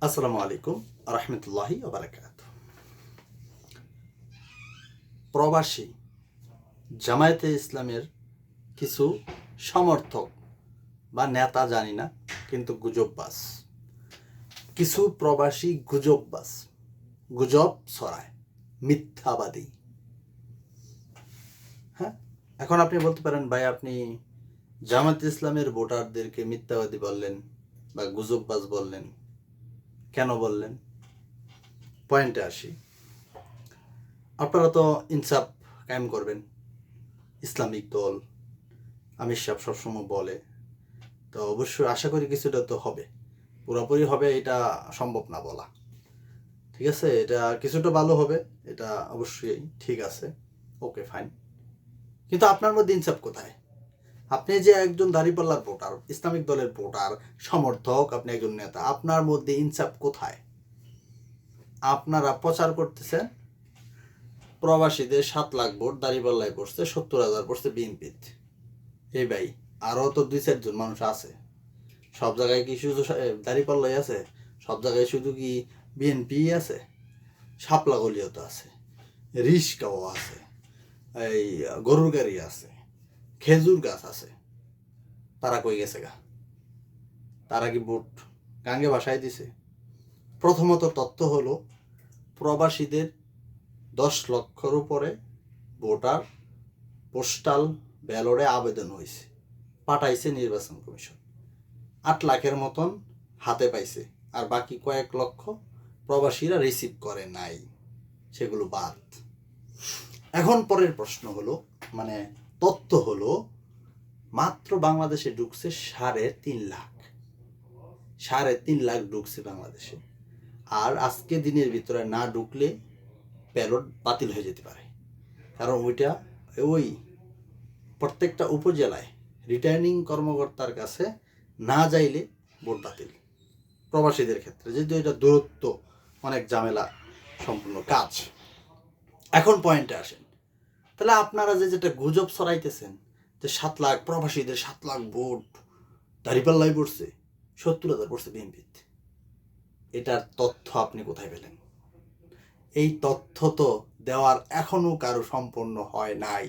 আসসালামু আলাইকুম রহমতুল্লাহি ওবারাকাত। প্রবাসী জামায়াতে ইসলামের কিছু সমর্থক বা নেতা জানি না, কিন্তু গুজববাজ কিছু প্রবাসী গুজববাজ, গুজব ছড়ায়, মিথ্যাবাদী। হ্যাঁ, এখন আপনি বলতে পারেন, ভাই আপনি জামায়াতে ইসলামের ভোটারদেরকে মিথ্যাবাদী বললেন বা গুজববাজ বললেন, কেন বললেন? পয়েন্টে আসি। আপনারা তো ইনসাফ কায়েম করবেন, ইসলামিক দল আমির সাহেব সবসময় বলে, তো অবশ্যই আশা করি কিছুটা তো হবে। পুরোপুরি হবে এটা সম্ভব না বলা, ঠিক আছে? এটা কিছুটা ভালো হবে, এটা অবশ্যই ঠিক আছে, ওকে ফাইন। কিন্তু আপনার মধ্যে ইনসাফ কোথায়? আপনি যে একজন দাঁড়িপাল্লার ভোটার, ইসলামিক দলের ভোটার, সমর্থক, আপনি একজন নেতা, আপনার মধ্যে ইনসাফ কোথায়? আপনারা প্রচার করতেছেন প্রবাসীদের 7 লাখ ভোট দাঁড়িপাল্লায় পড়ছে, 70,000 পড়ছে বিএনপিতে। এই ভাই, আরও তো 2-4 জন মানুষ আছে। সব জায়গায় কি শুধু দাঁড়িপাল্লাই আছে? সব জায়গায় শুধু কি বিএনপি আছে? শাপলা গলিও তো আছে, রিস্কাও আছে, এই গরুর গাড়ি আছে, খেজুর গাছ আছে। তারা কই গেছে গা? তারা কি ভোট গাঙ্গে ভাসায় দিছে? প্রথমত তথ্য হলো, প্রবাসীদের 10 লক্ষর উপরে ভোটার পোস্টাল ব্যালটে আবেদন হয়েছে, পাঠাইছে নির্বাচন কমিশন। 8 লাখের মতন হাতে পাইছে, আর বাকি কয়েক লক্ষ প্রবাসীরা রিসিভ করে নাই, সেগুলো বাদ। এখন পরের প্রশ্ন হলো, মানে তথ্য হলো, মাত্র বাংলাদেশে ঢুকছে 3.5 লাখ, 3.5 লাখ ঢুকছে বাংলাদেশে। আর আজকে দিনের ভিতরে না ঢুকলে ব্যালট বাতিল হয়ে যেতে পারে, কারণ ওইটা ওই প্রত্যেকটা উপজেলায় রিটার্নিং কর্মকর্তার কাছে না যাইলে ভোট বাতিল। প্রবাসীদের ক্ষেত্রে যেহেতু এটা দূরত্ব, অনেক ঝামেলা সম্পূর্ণ কাজ। এখন পয়েন্টে আসেন, তাহলে আপনারা যেটা গুজব ছড়াইতেছেন যে 7 লাখ প্রবাসীদের 7 লাখ ভোট দাঁড়িপাল্লায় পড়ছে, 70,000 পড়ছে বিএনপিতে, এটার তথ্য আপনি কোথায় পেলেন? এই তথ্য তো দেওয়ার এখনো কারো সম্পন্ন হয় নাই,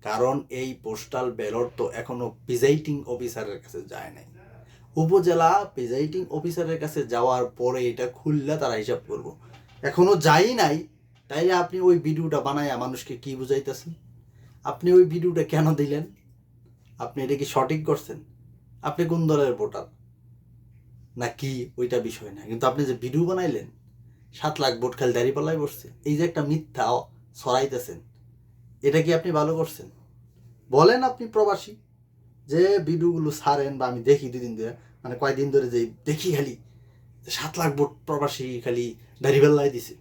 কারণ এই পোস্টাল ব্যালট তো এখনো প্রিজাইডিং অফিসারের কাছে যায় নাই। উপজেলা প্রিজাইডিং অফিসারের কাছে যাওয়ার পরে এটা খুললে তারা হিসাব করব, এখনো যাই নাই। তাইলে আপনি ওই ভিডিওটা বানায় মানুষকে কি বুঝাইতেছেন? আপনি ওই ভিডিওটা কেন দিলেন? আপনি এটা কি সঠিক করছেন? আপনি কোন দলের ভোটার না কি ওইটা বিষয় না, কিন্তু আপনি যে ভিডিও বানাইলেন 7 লাখ ভোট খালি দাঁড়িপাল্লায় বসছে, এই যে একটা মিথ্যা ছড়াইতেছেন, এটা কি আপনি ভালো করছেন? বলেন আপনি প্রবাসী, যে ভিডিওগুলো ছাড়েন বা আমি দেখি 2 দিন ধরে, মানে কয়েকদিন ধরে যে দেখি খালি 7 লাখ ভোট প্রবাসী খালি দাঁড়িপাল্লায় দিছে।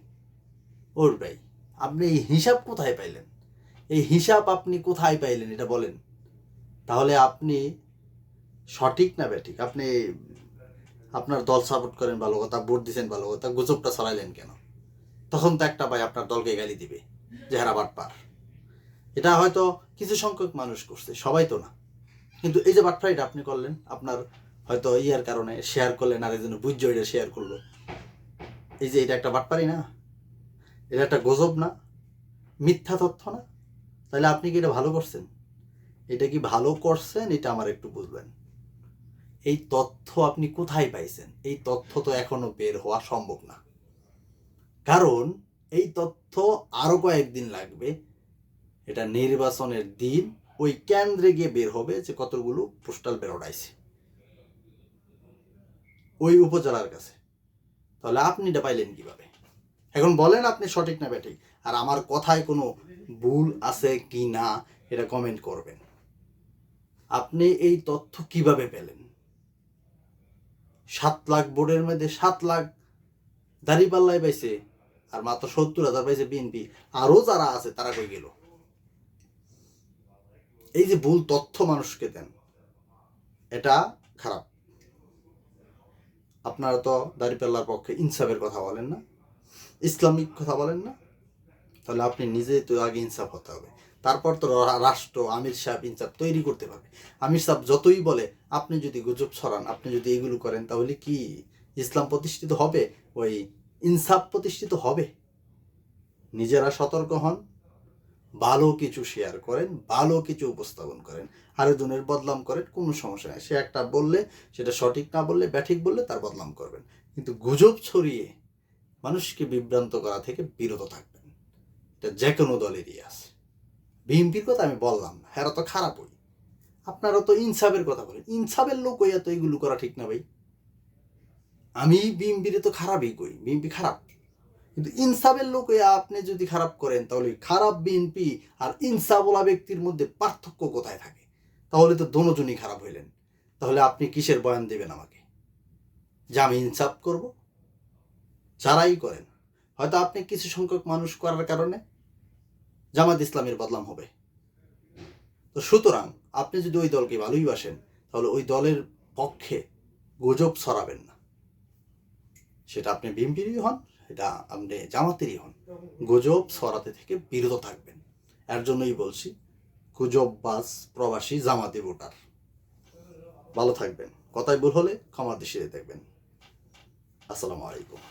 ওর ভাই, আপনি এই হিসাব কোথায় পাইলেন? এই হিসাব আপনি কোথায় পাইলেন এটা বলেন, তাহলে আপনি সঠিক না ব্যাঠিক? আপনি আপনার দল সাপোর্ট করেন ভালো কথা, ভোট দিচ্ছেন ভালো কথা, গুজবটা ছড়াইলেন কেন? তখন তো একটা ভাই আপনার দলকে গালি দিবে যে হারা বাটপার। এটা হয়তো কিছু সংখ্যক মানুষ করছে, সবাই তো না। কিন্তু এই যে বাটপারিটা আপনি করলেন, আপনার হয়তো ইয়ার কারণে শেয়ার করলেন, আর একজন বুঝছো এটা শেয়ার করলো, এই যে এটা একটা বাটপারি না? এটা একটা গজব না? মিথ্যা তথ্য না? তাহলে আপনি কি এটা ভালো করছেন? এটা কি ভালো করছেন, এটা আমার একটু বুঝবেন। এই তথ্য আপনি কোথায় পাইছেন? এই তথ্য তো এখনো বের হওয়া সম্ভব না, কারণ এই তথ্য আরো কয়েকদিন লাগবে। এটা নির্বাচনের দিন ওই কেন্দ্রে গিয়ে বের হবে যে কতগুলো পোস্টাল ব্যালট আইছে ওই উপজেলার কাছে। তাহলে আপনি এটা পাইলেন কিভাবে? এখন বলেন আপনি সঠিক না ব্যাঠিক, আর আমার কথায় কোনো ভুল আছে কি না এটা কমেন্ট করবেন। আপনি এই তথ্য কিভাবে পেলেন? 7 লাখ ভোটের মধ্যে 7 লাখ দাঁড়িপাল্লায় পাইছে, আর মাত্র 70,000 পাইছে বিএনপি। আরও যারা আছে তারা কই গেল? এই যে ভুল তথ্য মানুষকে দেন, এটা খারাপ। আপনারা তো দাঁড়িপাল্লার পক্ষে ইনসাফের কথা বলেন না, ইসলামিক কথা বলেন না, তাহলে আপনি নিজে তো আগে ইনসাফ হতে হবে, তারপর তো রাষ্ট্র আমির সাহেব ইনসাফ তৈরি করতে পারবে। আমির সাহেব যতই বলে, আপনি যদি গুজব ছড়ান, আপনি যদি এগুলো করেন, তাহলে কি ইসলাম প্রতিষ্ঠিত হবে, ওই ইনসাফ প্রতিষ্ঠিত হবে। নিজেরা সতর্ক হন, ভালো কিছু শেয়ার করেন, ভালো কিছু উপস্থাপন করেন, আরেকজনের বদনাম করেন, কোনো সমস্যা নেই। সে একটা বললে সেটা সঠিক না বললে, ব্যাঠিক বললে তার বদনাম করবেন, কিন্তু গুজব ছড়িয়ে মানুষকে বিভ্রান্ত করা থেকে বিরত থাকবেন। এটা যে কোনো দলেরই আছে। বিএনপির কথা আমি বললাম না, হেরা তো খারাপই। আপনারা তো ইনসাফের কথা বলেন, ইনসাফের লোক হইয়া তো এইগুলো করা ঠিক না ভাই। আমি বিএনপির তো খারাপই কই, বিএনপি খারাপ, কিন্তু ইনসাফের লোক হইয়া আপনি যদি খারাপ করেন, তাহলে খারাপ বিএনপি আর ইনসাফওয়ালা ব্যক্তির মধ্যে পার্থক্য কোথায় থাকে? তাহলে তো দোনোজনই খারাপ হইলেন। তাহলে আপনি কিসের বয়ান দেবেন আমাকে যে আমি ইনসাফ করব? যারাই করেন, হয়তো আপনি কিছু সংখ্যক মানুষ করার কারণে জামাত ইসলামের বদনাম হবে। তো সুতরাং আপনি যদি ওই দলকে ভালোই বাসেন, তাহলে ওই দলের পক্ষে গুজব ছড়াবেন না। সেটা আপনি বিএনপিরই হন, সেটা আপনি জামাতেরই হন, গুজব ছড়াতে থেকে বিরত থাকবেন। এর জন্যই বলছি, গুজববাজ প্রবাসী জামাতি ভোটার, ভালো থাকবেন। কথায় ভুল হলে ক্ষমা দৃষ্টিতে দেখবেন। আসসালামু আলাইকুম।